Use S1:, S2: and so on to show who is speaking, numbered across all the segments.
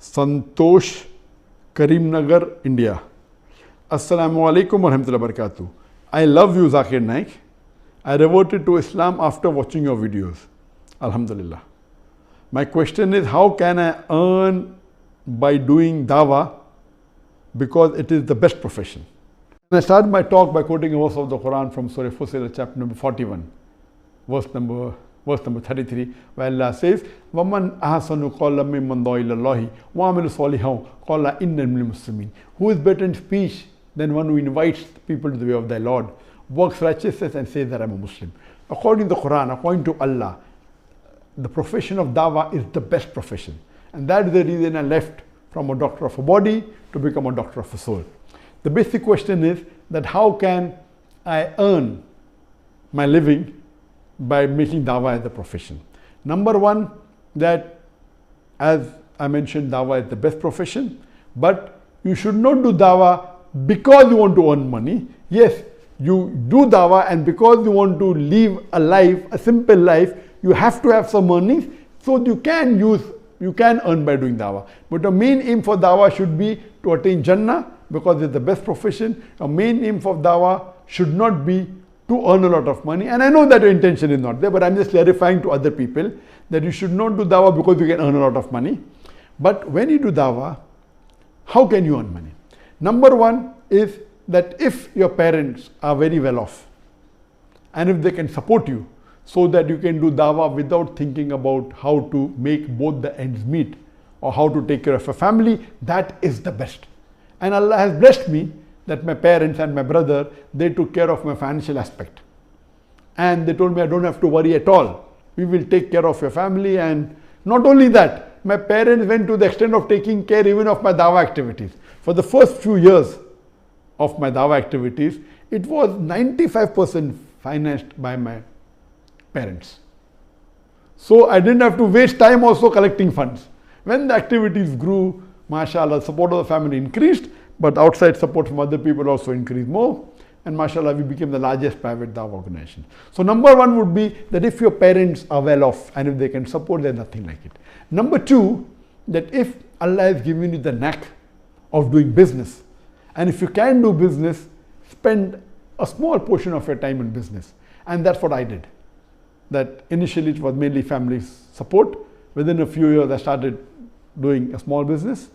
S1: Santosh, Karimnagar, India. Assalamu alaikum wa rahmatullahi wa barakatuh. I love you, Zakir Naik. I reverted to Islam after watching your videos. Alhamdulillah. My question is, how can I earn by doing dawah, because it is the best profession? And I started my talk by quoting a verse of the Quran from Surah Fussilat, chapter number 41, verse number 33, where Allah says, وَمَنْ أَحْسَنُ قَوْلًا مِمَّنْ دَعَا إِلَى اللَّهِ وَعَمِلَ صَالِحًا قَالَ إِنَّنِي مِنَ الْمُسْلِمِينَ. Who is better in speech than one who invites people to the way of thy Lord, works righteousness and says that I am a Muslim? According to the Quran, according to Allah, the profession of dawah is the best profession. And that is the reason I left from a doctor of a body to become a doctor of a soul. The basic question is that how can I earn my living by making dawah as a profession? Number one, that as I mentioned, dawah is the best profession, but you should not do dawah because you want to earn money. Yes, you do dawah, and because you want to live a life, a simple life, you have to have some earnings, so you can earn by doing dawah. But the main aim for dawah should be to attain Jannah, because it's the best profession. A main aim for dawah should not be to earn a lot of money. And I know that your intention is not there, but I'm just clarifying to other people that you should not do dawah because you can earn a lot of money. But when you do dawah, how can you earn money? Number one is that if your parents are very well off, and if they can support you so that you can do dawah without thinking about how to make both the ends meet or how to take care of a family, that is the best. And Allah has blessed me that my parents and my brother, they took care of my financial aspect. And they told me I don't have to worry at all. We will take care of your family. And not only that, my parents went to the extent of taking care even of my dawah activities. For the first few years of my dawah activities, it was 95% financed by my parents. So I didn't have to waste time also collecting funds. When the activities grew, mashallah, support of the family increased, but outside support from other people also increased more. And mashallah, we became the largest private dawah organization. So number one would be that if your parents are well off and if they can support, there's nothing like it. Number two, that if Allah has given you the knack of doing business, and if you can do business, spend a small portion of your time in business. And that's what I did. That initially it was mainly family support. Within a few years, I started doing a small business.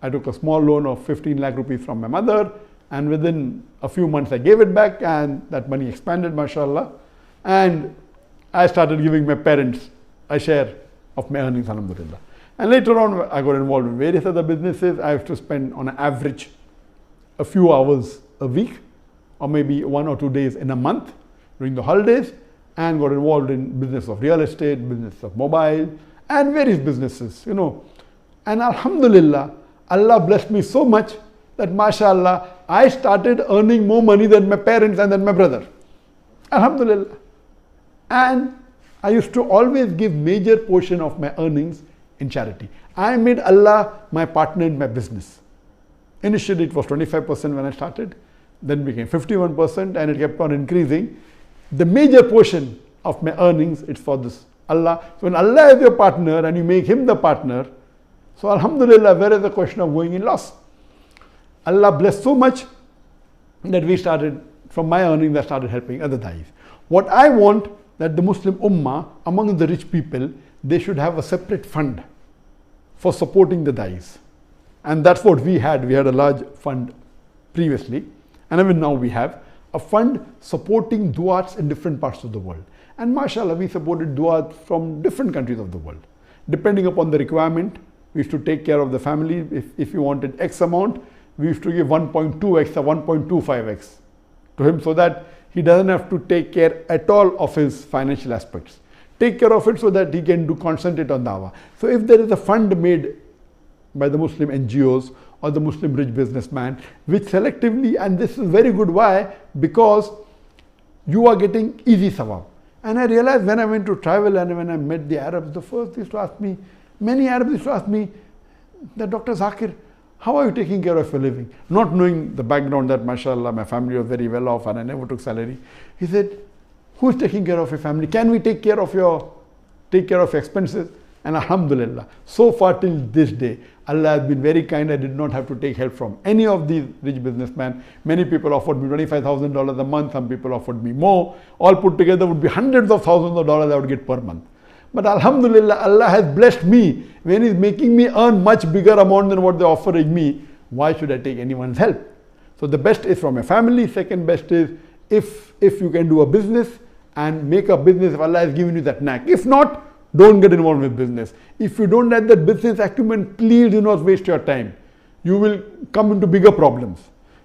S1: I took a small loan of 15 lakh rupees from my mother, and within a few months I gave it back, and that money expanded, mashallah. And I started giving my parents a share of my earnings, alhamdulillah. And later on, I got involved in various other businesses. I have to spend on an average a few hours a week, or maybe 1 or 2 days in a month during the holidays, and got involved in business of real estate, business of mobile, and various businesses, And alhamdulillah, Allah blessed me so much that mashallah, I started earning more money than my parents and than my brother. Alhamdulillah. And I used to always give major portion of my earnings in charity. I made Allah my partner in my business. Initially it was 25% when I started, then became 51%, and it kept on increasing. The major portion of my earnings, it's for this Allah. So when Allah is your partner and you make Him the partner, so alhamdulillah, where is the question of going in loss? Allah blessed so much that we started, from my earnings, I started helping other da'is. What I want, that the Muslim Ummah, among the rich people, they should have a separate fund for supporting the da'is. And that's what we had. We had a large fund previously, and even now we have a fund supporting du'ats in different parts of the world. And mashallah, we supported du'at from different countries of the world. Depending upon the requirement, we used to take care of the family. If you wanted X amount, we used to give 1.2x or 1.25x to him, so that he doesn't have to take care at all of his financial aspects. Take care of it so that he can concentrate on dawah. So if there is a fund made by the Muslim NGOs or the Muslim rich businessman, which selectively, and this is very good, why? Because you are getting easy sawab. And I realized when I went to travel and when I met the Arabs, the first used to ask me, many Arabs used to ask me, that Dr. Zakir, how are you taking care of your living? Not knowing the background that mashallah, my family was very well off and I never took salary. He said, who is taking care of your family? Can we take care of your expenses? And alhamdulillah, so far till this day, Allah has been very kind. I did not have to take help from any of these rich businessmen. Many people offered me $25,000 a month. Some people offered me more. All put together would be hundreds of thousands of dollars I would get per month. But alhamdulillah, Allah has blessed me. When He's making me earn much bigger amount than what they're offering me, why should I take anyone's help? So the best is from a family. Second best is if you can do a business and make a business if Allah has given you that knack. If not, don't get involved with business. If you don't have that business acumen, please do not waste your time. You will come into bigger problems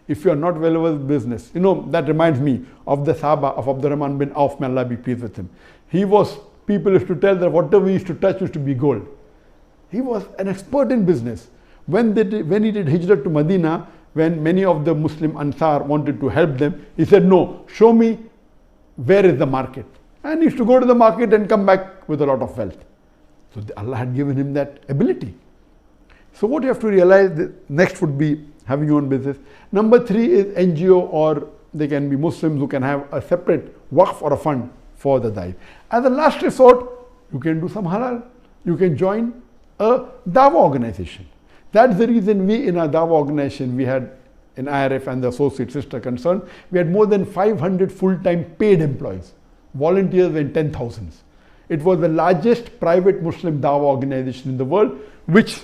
S1: if you are not well with business. You know, that reminds me of the Sahaba of Abdurrahman bin Auf, may Allah be pleased with him. People used to tell that whatever he used to touch used to be gold. He was an expert in business. When he did Hijrah to Medina, when many of the Muslim Ansar wanted to help them, he said, no, show me where is the market. And he used to go to the market and come back with a lot of wealth. So Allah had given him that ability. So what you have to realize, next would be having your own business. Number 3 is NGO, or they can be Muslims who can have a separate waqf or a fund for the da'i. As a last resort, you can do some halal. You can join a dawah organization. That's the reason we in our dawah organization, we had in IRF and the associate sister concerned, we had more than 500 full-time paid employees. Volunteers were in 10,000s. It was the largest private Muslim dawah organization in the world, which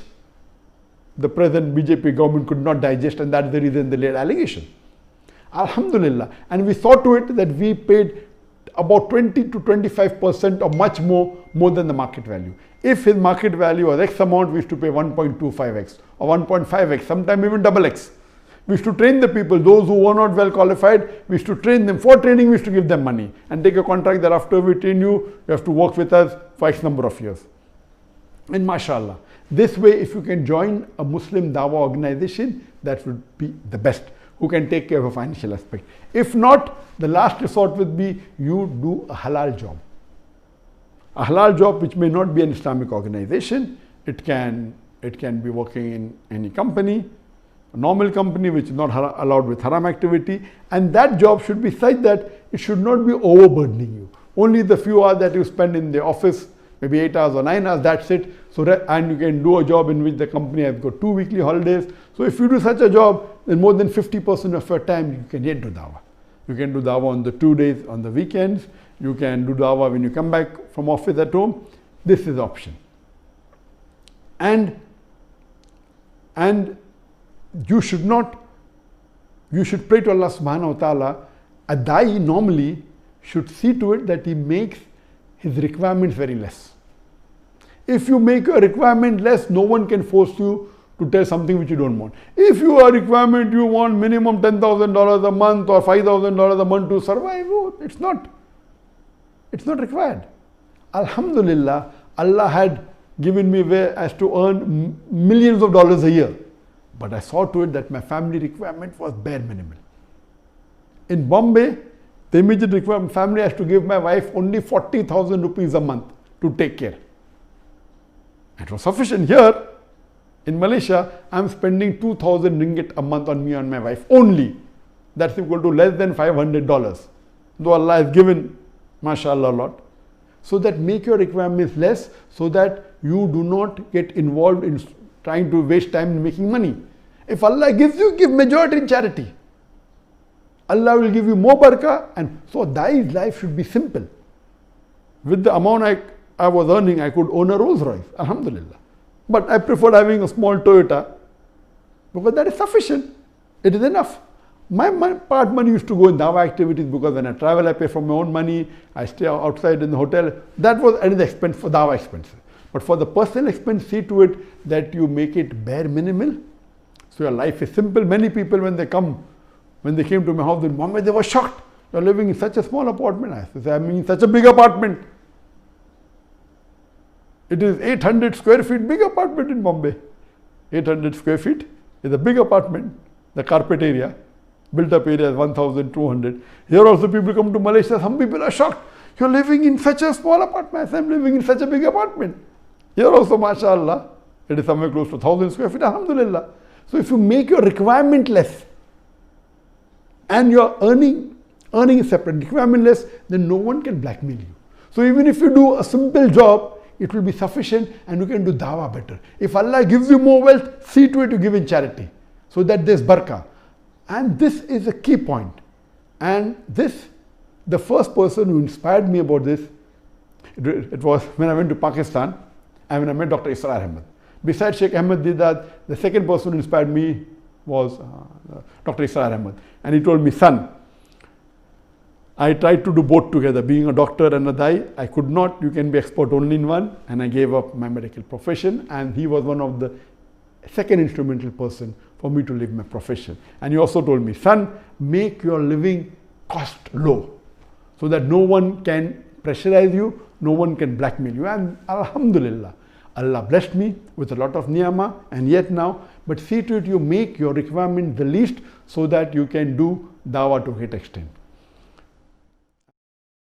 S1: the present BJP government could not digest, and that's the reason they laid allegation. Alhamdulillah. And we saw to it that we paid about 20 to 25% or much more than the market value. If his market value was X amount, we used to pay 1.25x or 1.5x, sometimes even double X. We used to train the people, those who were not well qualified, we used to train them. For training, we used to give them money and take a contract that after we train you, you have to work with us for X number of years. And mashallah, this way, if you can join a Muslim dawah organization, that would be the best, who can take care of a financial aspect. If not, the last resort would be you do a halal job. A halal job which may not be an Islamic organization. It can be working in any company, a normal company which is not allowed with haram activity, and that job should be such that it should not be overburdening you. Only the few hours that you spend in the office, maybe 8 hours or 9 hours, that's it. So and you can do a job in which the company has got 2 weekly holidays. So if you do such a job, then more than 50% of your time you can yet do dawah. You can do dawah on the 2 days on the weekends. You can do dawah when you come back from office at home. This is option. And you should pray to Allah subhanahu wa ta'ala. A da'i normally should see to it that he makes his requirements very less. If you make your requirement less, no one can force you to tell something which you don't want. If your requirement, you want minimum $10,000 a month or $5,000 a month to survive, it's not required. Alhamdulillah, Allah had given me way as to earn millions of dollars a year. But I saw to it that my family requirement was bare minimal. In Bombay, the immediate requirement, family has to give my wife only 40,000 rupees a month to take care. It was sufficient. Here in Malaysia, I'm spending 2,000 ringgit a month on me and my wife only. That's equal to less than $500. Though Allah has given, mashallah, a lot. So that make your requirements less, so that you do not get involved in trying to waste time in making money. If Allah gives you, give majority in charity. Allah will give you more barakah, and so da'i's life should be simple. With the amount I was earning, I could own a Rolls Royce, alhamdulillah. But I preferred having a small Toyota because that is sufficient. It is enough. My part money used to go in dawah activities, because when I travel, I pay for my own money. I stay outside in the hotel. That was an expense for dawah expenses. But for the personal expense, see to it that you make it bare minimal. So your life is simple. Many people, when they came to my house in Bombay, they were shocked. You're living in such a small apartment. I said, I'm in such a big apartment. It is 800 square feet, big apartment in Bombay. 800 square feet is a big apartment. The carpet area, built up area is 1,200. Here also people come to Malaysia, some people are shocked. You're living in such a small apartment. I said, I'm living in such a big apartment. Here also, mashallah, it is somewhere close to 1,000 square feet, alhamdulillah. So if you make your requirement less, and your earning is separate, requirement less, then no one can blackmail you. So even if you do a simple job, it will be sufficient and you can do dawah better. If Allah gives you more wealth, see to it you give in charity so that there's barakah. And this is a key point. And this, the first person who inspired me about this, it was when I went to Pakistan and when I met Dr. Israr Ahmed. Besides Sheikh Ahmed Deedat, the second person who inspired me was Dr. Israr Ahmed. And he told me, son, I tried to do both together, being a doctor and a dai. I could not, you can be expert only in one, and I gave up my medical profession, and he was one of the second instrumental person for me to leave my profession. And he also told me, son, make your living cost low so that no one can pressurize you, no one can blackmail you. And alhamdulillah, Allah blessed me with a lot of niyama, and yet now, but see to it you make your requirement the least so that you can do dawah to a great extent.